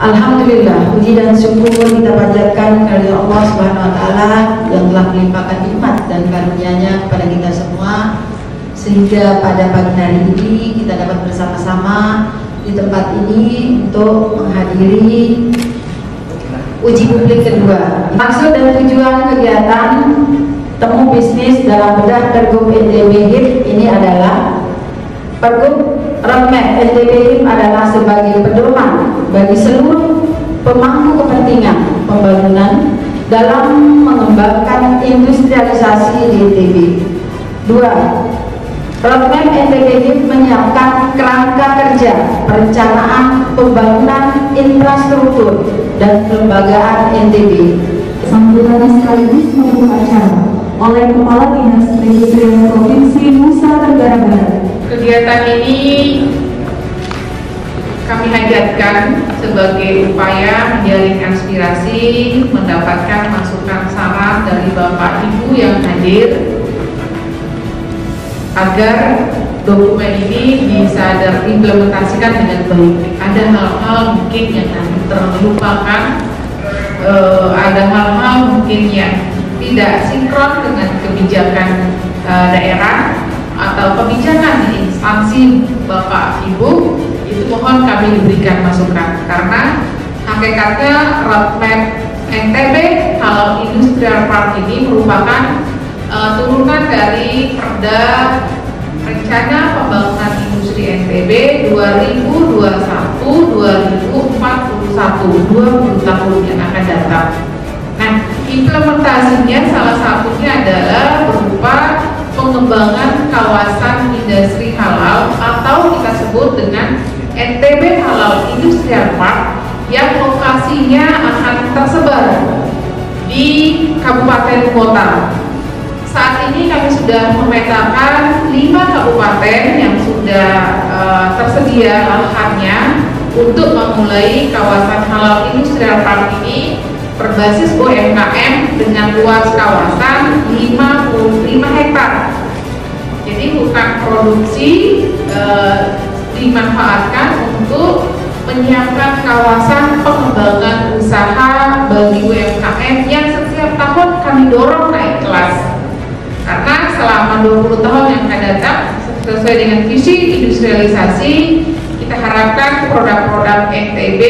Alhamdulillah, puji dan syukur kita panjatkan kepada Allah Subhanahu wa taala yang telah melimpahkan nikmat dan karunia-Nya kepada kita semua, sehingga pada pagi hari ini kita dapat bersama-sama di tempat ini untuk menghadiri uji publik kedua. Maksud dan tujuan kegiatan temu bisnis dalam bedah Pergub NTB HIP ini adalah Pergub Roadmap NTB HIP adalah sebagai pedoman bagi seluruh pemangku kepentingan pembangunan dalam mengembangkan industrialisasi di NTB. 2. Roadmap NTB HIP menyiapkan kerangka kerja perencanaan pembangunan infrastruktur dan kelembagaan NTB. Sambutan sekaligus membuka acara oleh Kepala Dinas Perindustrian Provinsi Nusa Tenggara Barat. Kegiatan ini kami hajatkan sebagai upaya menjalin aspirasi, mendapatkan masukan saran dari Bapak Ibu yang hadir agar dokumen ini bisa diimplementasikan dengan baik. Ada hal-hal mungkin yang nanti terlupakan, ada hal-hal mungkin yang tidak sinkron dengan kebijakan daerah atau kebijakan di instansi Bapak Ibu, itu mohon kami diberikan masukan, karena hakikatnya roadmap NTB Halal Industrial Park ini merupakan turunan dari Perda Rencana Pembangunan Industri NTB 2021-2041, 20 tahun yang akan datang. Nah, implementasinya salah satunya adalah berupa pengembangan kawasan industri halal atau kita sebut dengan NTB Halal Industrial Park yang lokasinya akan tersebar di kabupaten kota. Saat ini kami sudah memetakan 5 kabupaten yang sudah tersedia lahannya untuk memulai kawasan halal industrial park ini berbasis UMKM dengan luas kawasan 55 hektar. Jadi hutan produksi dimanfaatkan untuk menyiapkan kawasan pengembangan usaha bagi UMKM yang setiap tahun kami dorong naik kelas. Karena selama 20 tahun yang akan datang, sesuai dengan visi industrialisasi, kita harapkan produk-produk NTB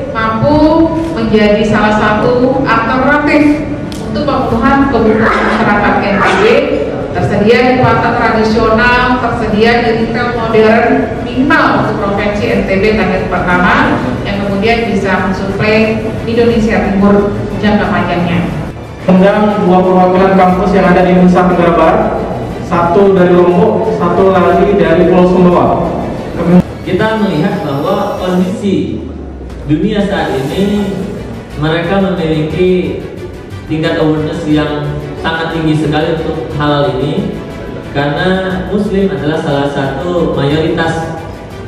mampu menjadi salah satu alternatif untuk pemenuhan kebutuhan masyarakat NTB, tersedia di pasar tradisional, tersedia di retail modern minimal untuk provinsi NTB target pertama, yang kemudian bisa mensuplai Indonesia Timur jangka panjangnya. Undang 2 perwakilan kampus yang ada di Nusa Tenggara Barat, 1 dari Lombok, 1 lagi dari Pulau Sumbawa. Kita melihat bahwa kondisi dunia saat ini, mereka memiliki tingkat awareness yang sangat tinggi sekali untuk halal ini, karena Muslim adalah salah satu mayoritas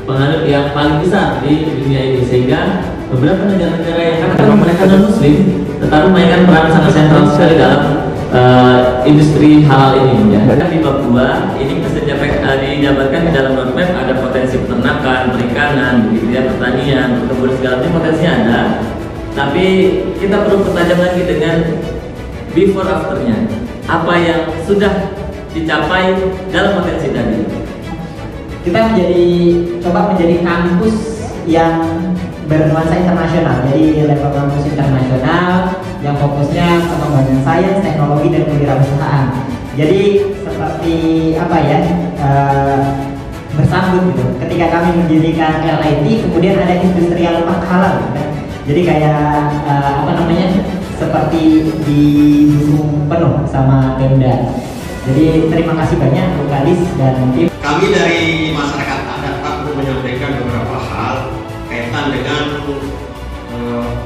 penganut yang paling besar di dunia ini, sehingga beberapa negara-negara yang katakan mereka non Muslim tetapi memainkan peran sangat sentral sekali dalam industri halal ini. Ya. Di Papua ini dijabarkan di dalam roadmap ada potensi peternakan, perikanan, begitu ya, pertanian, perkebunan, segala macam potensinya ada. Tapi kita perlu pertajam lagi dengan before afternya, apa yang sudah dicapai dalam potensi tadi. Kita coba menjadi kampus yang bernuansa internasional, jadi level kampus internasional yang fokusnya pengembangan sains, teknologi, dan kewirausahaan. Jadi seperti apa ya, bersambut gitu. Ketika kami mendirikan LIT, kemudian ada industrial park halal gitu kan. Jadi kayak seperti didukung penuh sama Pemda. Jadi terima kasih banyak untuk Kalis dan tim. Kami dari masyarakat adat perlu menyampaikan beberapa hal kaitan dengan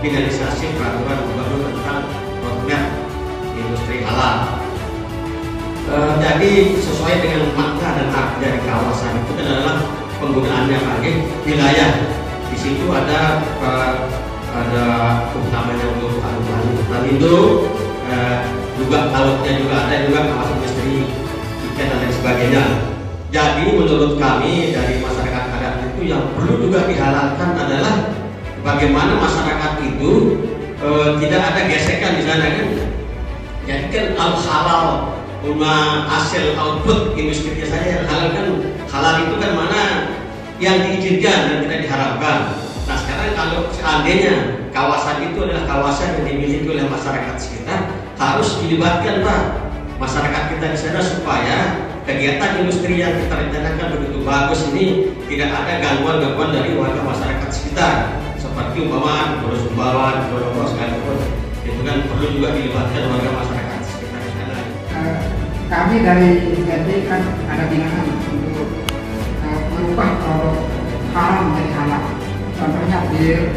finalisasi peraturan baru tentang roadmap industri halal. Jadi sesuai dengan makna dan arti dari kawasan itu adalah penggunaannya bagi wilayah. Di situ ada utamanya untuk hutan lindung, juga lautnya juga ada, juga kawasan industri ikan dan lain sebagainya. Jadi menurut kami dari masyarakat adat itu yang perlu juga dihalalkan adalah bagaimana masyarakat itu tidak ada gesekan di sana kan. Jadi kan halal hasil output industrinya saja yang halal kan. Halal itu kan mana yang diizinkan dan tidak diharapkan. Nah sekarang kalau seandainya kawasan itu adalah kawasan yang dimiliki oleh masyarakat sekitar, harus dilibatkan Pak masyarakat kita di sana supaya kegiatan industri yang kita rencanakan begitu bagus ini tidak ada gangguan-gangguan dari warga masyarakat sekitar, seperti umpama Pulau Sumbawa, Pulau sekalipun itu kan perlu juga dilibatkan warga masyarakat sekitar di sana. Kami dari ISD kan ada binaan untuk merubah produk halal menjadi halal. Contohnya bir,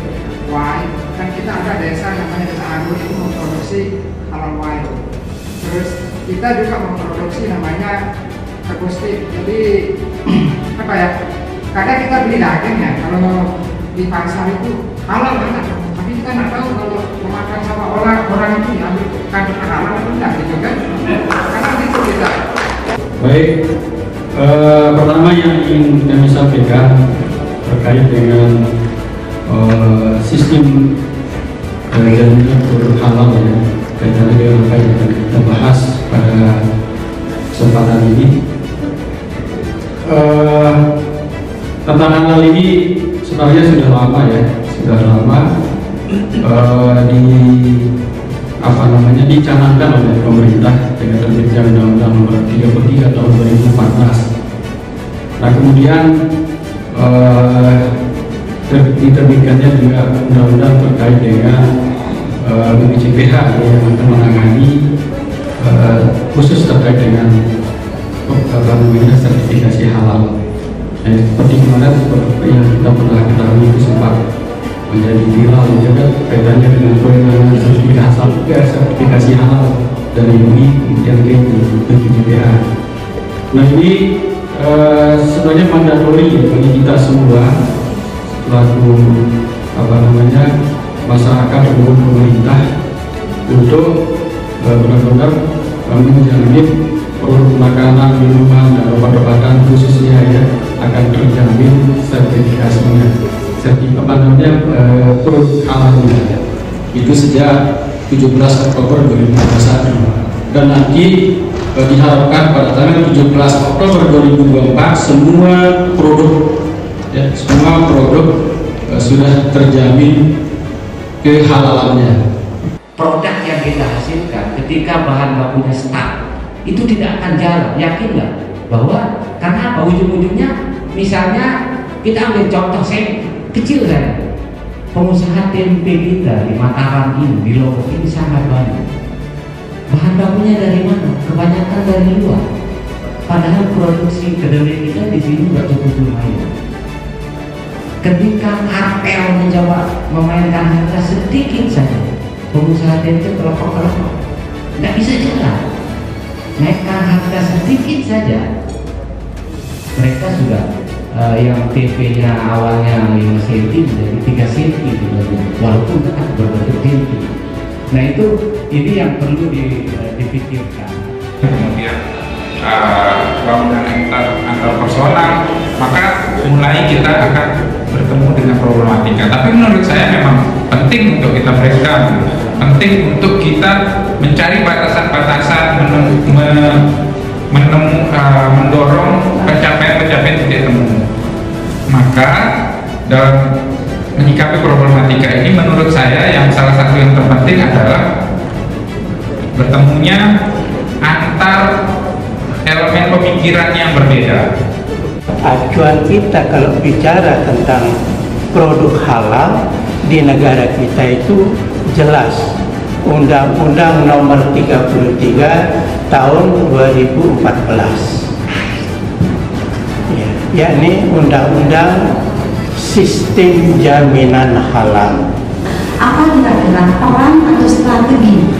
wine, kan kita ada desa yang namanya Desa Agung itu memproduksi halal wine. Terus kita juga memproduksi namanya akustik. Jadi apa ya? Kadang kita beli daging ya, kalau di pasar itu halal banget, tapi kita nggak tahu kalau memakan sama orang itu diambil kandungan halal atau enggak gitu kan? Karena itu kita. Baik, pertama yang ingin kami sampaikan terkait dengan sistem jaminan produk halal ya, kaitannya dengan apa yang akan kita bahas pada kesempatan ini. Tentang halal ini sebenarnya sudah lama ya, dicanangkan oleh pemerintah dengan terbitnya Undang-Undang Nomor 33 Tahun 2014. Nah kemudian diterbitkannya juga undang-undang terkait dengan BPJPH yang akan menangani khusus terkait dengan sertifikasi halal. Nah, seperti kemarin yang kita pernah ketahui itu sempat menjadi viral juga kaitannya dengan kewenangan sertifikasi halal dari UI kemudian ke BPJPH. Nah ini sebenarnya mandatori bagi kita semua selaku masyarakat maupun pemerintah untuk benar-benar menjamin produk makanan, minuman, dan obat-obatan khususnya ya akan terjamin sertifikasinya, produk halalnya itu sejak 17 Oktober 2021 dan nanti diharapkan pada tanggal 17 Oktober 2024 semua produk sudah terjamin kehalalannya. Produk yang kita hasilkan ketika bahan bakunya stuck itu tidak akan jalan, yakin nggak? Bahwa karena apa? Ujung-ujungnya misalnya kita ambil contoh kecil saja, pengusaha tempe kita di Mataram ini, di Lombok ini sangat banyak. Bahan bakunya dari mana? Kebanyakan dari luar. Padahal produksi kedelai kita di sini sudah cukup lumayan. Ketika kartel mencoba memainkan harga sedikit saja, pengusaha tempe kelompok-kelompok nggak bisa jalan. Naikkan harga sedikit saja, mereka sudah yang TP-nya awalnya 5 cm menjadi 3 cm walaupun tetap berbentuk tempe. Nah ini yang perlu dipikirkan. Kemudian bangunan antar personal, maka mulai kita akan bertemu dengan problematika. Tapi menurut saya memang penting untuk kita breakdown, penting untuk kita mencari batasan-batasan, mendorong pencapaian-pencapaian titik temu. Maka dalam menyikapi problematika ini menurut saya yang salah satu yang terpenting adalah bertemunya antar elemen pemikiran yang berbeda. Acuan kita kalau bicara tentang produk halal di negara kita itu jelas, Undang-Undang Nomor 33 Tahun 2014, yakni Undang-Undang Sistem Jaminan Halal. Apa kira-kira peran atau strategi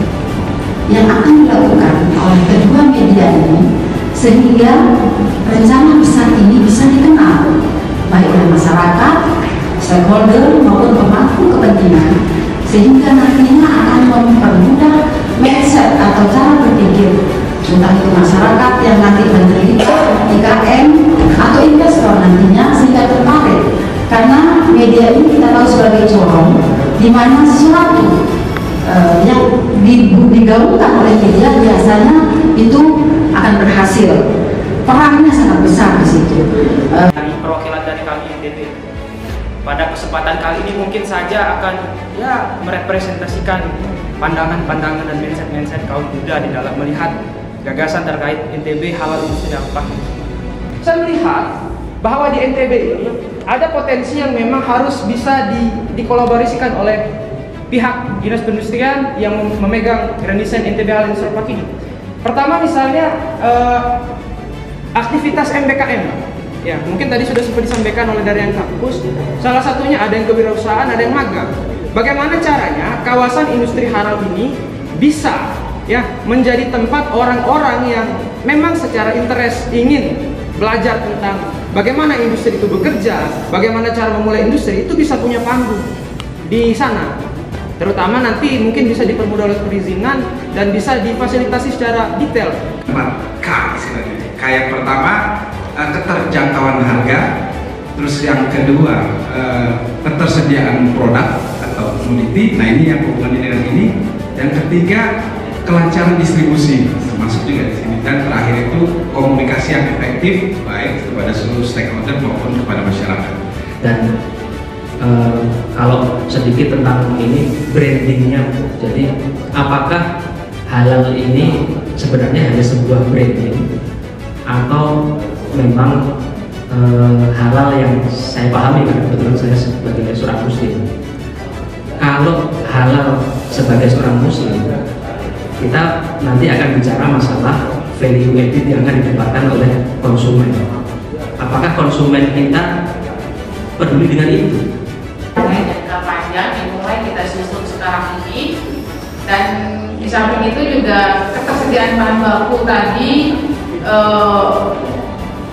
yang akan dilakukan oleh kedua media ini sehingga rencana besar ini bisa dikenal baik oleh masyarakat, stakeholder maupun pemangku kepentingan, sehingga nantinya akan mempermudah mindset atau cara berpikir entah itu masyarakat yang nanti menerima IKM atau investor nantinya sehingga tertarik, karena media ini kita tahu sebagai corong di mana sesuatu yang digaungkan oleh media biasanya itu akan berhasil. Perannya sangat besar di situ. Perwakilan dari kami NTB pada kesempatan kali ini mungkin saja akan merepresentasikan pandangan-pandangan dan mindset-mindset kaum muda di dalam melihat gagasan terkait NTB halal industri apa. Saya melihat bahwa di NTB ini ada potensi yang memang harus bisa dikolaborasikan oleh pihak dinas perindustrian yang memegang Grand Design NTB halal industri apa ini. Pertama misalnya aktivitas MBKM. Ya, mungkin tadi sudah sempat disampaikan oleh dari yang kampus. Salah satunya ada yang kewirausahaan, ada yang magang. Bagaimana caranya kawasan industri halal ini bisa menjadi tempat orang-orang yang memang secara interest ingin belajar tentang bagaimana industri itu bekerja, bagaimana cara memulai industri, itu bisa punya panggung di sana. Terutama nanti mungkin bisa dipermudah oleh perizinan dan bisa difasilitasi secara detail. 4K istilahnya. Kayak pertama keterjangkauan harga, terus yang kedua ketersediaan produk atau komoditi. Nah ini yang hubungannya dengan ini. Yang ketiga kelancaran distribusi termasuk juga di sini. Dan terakhir itu komunikasi yang efektif baik kepada seluruh stakeholder maupun kepada masyarakat. Dan kalau sedikit tentang ini brandingnya, jadi apakah halal ini sebenarnya hanya sebuah branding atau memang halal yang saya pahami, karena kebetulan saya sebagai seorang muslim. Kalau halal sebagai seorang muslim, kita nanti akan bicara masalah value added yang akan didapatkan oleh konsumen. Apakah konsumen kita peduli dengan itu? Jangka panjang dimulai kita susun sekarang ini, dan di samping itu juga ketersediaan bahan baku tadi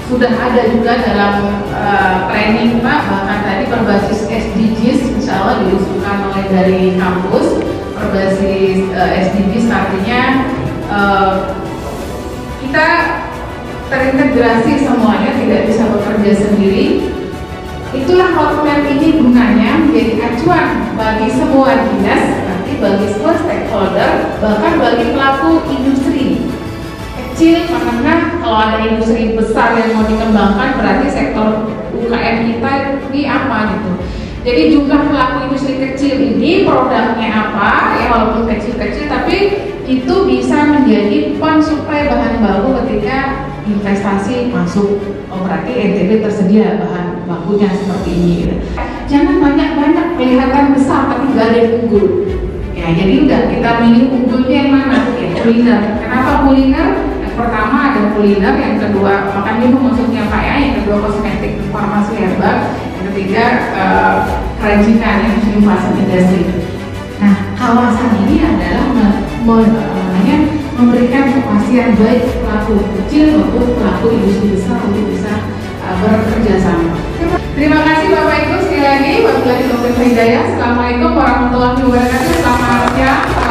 sudah ada juga dalam training Pak, bahkan tadi berbasis SDGs insya Allah diusulkan oleh dari kampus. Berbasis SDGs artinya kita terintegrasi semuanya, tidak bisa bekerja sendiri. Itulah roadmap ini gunanya menjadi acuan bagi semua dinas, nanti bagi semua stakeholder, bahkan bagi pelaku industri kecil, karena kalau ada industri besar yang mau dikembangkan berarti sektor UKM kita ini apa gitu. Jadi jumlah pelaku industri kecil ini produknya apa ya, walaupun kecil-kecil tapi itu bisa menjadi pensuplai bahan baku ketika investasi masuk. Oh berarti NTB tersedia bahan bakunya seperti ini gitu. Jangan banyak-banyak kelihatan besar tapi gak ada yang unggul ya, jadi udah kita milih unggulnya yang mana ya, kuliner. Kenapa kuliner? Yang pertama ada kuliner, yang kedua makan minum maksudnya Pak ya, yang kedua kosmetik, farmasi herbal, yang ketiga kerajinan yang muslim fashion industry. Nah kawasan ini adalah memberikan kepastian baik pelaku kecil maupun pelaku industri besar untuk bisa bekerja sama. Terima kasih Bapak Ibu sekali lagi. Wabillahi taufiq wal hidayah. Assalamualaikum warahmatullahi wabarakatuh. Selamat siang.